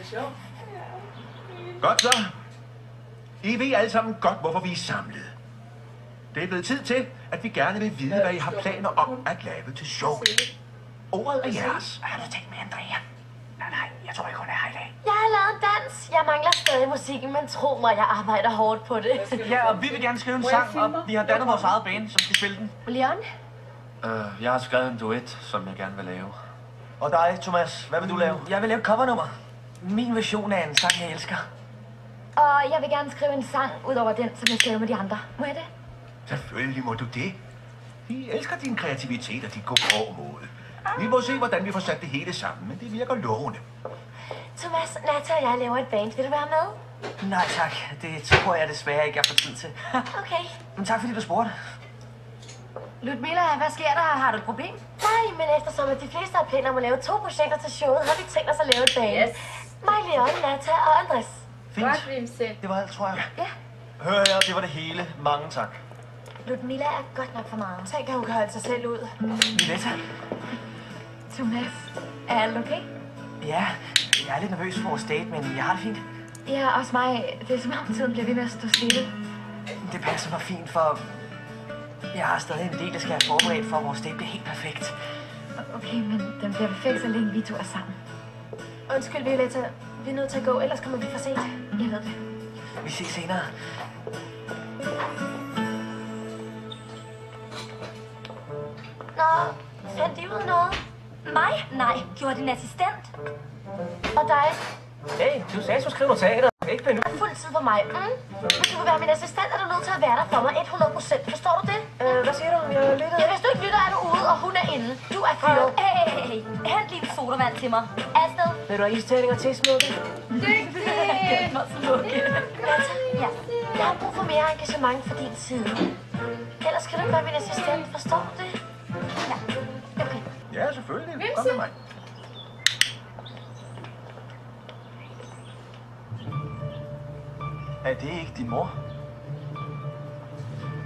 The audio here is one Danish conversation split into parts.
sjovt. Godt så. I ved alle sammen godt, hvorfor vi er samlet. Det er blevet tid til, at vi gerne vil vide, hvad I har planer om at lave til show. Ordet er jeres. Har du tænkt med, Andrea? Nej, jeg tror ikke, hun er her i dag. Jeg har lavet en dans. Jeg mangler stadig musikken, men tro mig, jeg arbejder hårdt på det. Ja, og vi vil gerne skrive en sang, og vi har dannet vores eget band, som skal spille den. Leon? Jeg har skrevet en duet, som jeg gerne vil lave. Og dig, Thomas, hvad vil du lave? Jeg vil lave et covernummer. Min version af en sang, jeg elsker. Og jeg vil gerne skrive en sang, ud over den, som jeg skrev med de andre. Må jeg det? Selvfølgelig må du det. Vi elsker din kreativitet og dit gåpåmod. Vi må se, hvordan vi får sat det hele sammen, men det virker lovende. Thomas, Nata og jeg laver et band. Vil du være med? Nej tak, det tror jeg desværre ikke, jeg får tid til. Okay. Men tak fordi du spurgte. Ludmilla, hvad sker der? Har du et problem? Nej, men eftersom at de fleste har planer om at lave 2 projekter til showet, har vi tænkt os at lave et band. Yes. Mig, Leon, Nata og Andres. Fint. Godt, Vincent. Det var alt, tror jeg. Ja. Hør her, det var det hele. Mange tak. Ludmilla er godt nok for meget. Tænk, at hun kan holde sig selv ud. Miletta? Thomas, er alt okay? Ja, jeg er lidt nervøs for vores date, men jeg har det fint. Ja, også mig. Det er som om tiden bliver ved med at stå stille. Det passer mig fint, for jeg har stadig en del, der skal have forberedt for, at vores date bliver helt perfekt. Okay, men den bliver perfekt, så længe vi to er sammen. Undskyld, Violetta. Vi er nødt til at gå, ellers kommer vi for sent. Jeg ved det. Vi ses senere. Nå, fandt de ud af noget? Mig? Nej, gjorde din assistent. Og dig? Hey, du sagde, du skriver teater. Ikke på nu. Er fuld tid for mig. Hvis du vil være min assistent, er du nødt til at være der for mig 100%. Forstår du det? Hvad siger du? Jeg lytter. Ja, hvis du ikke lytter, er du ude, og hun er inde. Du er fyret. Hey, hent lige en sodavand til mig. Afsted. Vil du have istællinger til, Smukke? Det var smukke. Ja, jeg har brug for mere engagement fra din side. Ellers kan du ikke være min assistent. Forstår du det? Ja, okay. Ja, selvfølgelig. Kom med mig. Er det ikke din mor?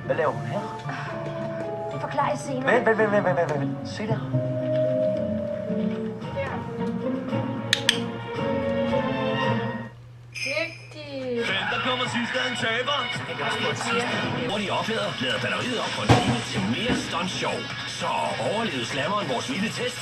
Hvad laver hun her? Det forklarer jeg senere. Vent. Se der. Dygtig. Men der kommer sidst af en taber. Så kan vi også få et sidste. Hvor de oplader, lader batteriet op på en time til mere stunt show. Så overlevede slammeren vores vilde test.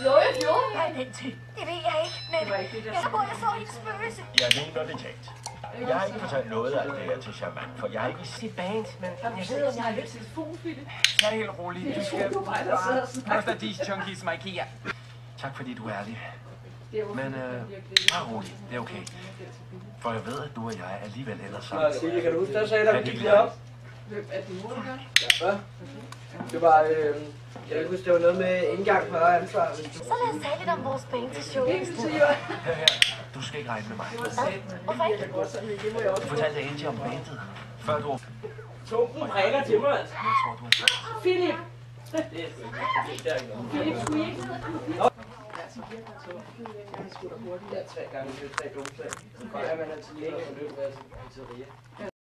Jo. Hvad er den til? Det ved jeg ikke, men jeg tror, jeg så en spøgelse. Jeg mener det talt. Jeg har ikke fortalt noget af det her til Charmant, for jeg har ikke Sit band, men jeg ved, om jeg har lyst til Tag det helt roligt. Du skal bare these chunkies from IKEA. Tak fordi du er ærlig. Men bare rolig, det er okay. For jeg ved, at du og jeg alligevel ender sammen. Silje, kan du huske, der sagde, at vi gik lige op? Er din mor der? Ja. Det var, jeg kan huske, det var noget med indgang for ansvar. Så lad os tale lidt om vores band til show. Hør her, du skal ikke regne med mig. Hvorfor ikke? Du fortalte Angie om bandet, før du... Tumpen prikker til mig, altså. Jeg tror, du har sagt. Philip. Det er sgu ikke. Det er ikke noget. Philip, skulle I ikke ned? Jeg er 3 gange 3 dumme slag. Så er man altid længere løbet af pizzeria.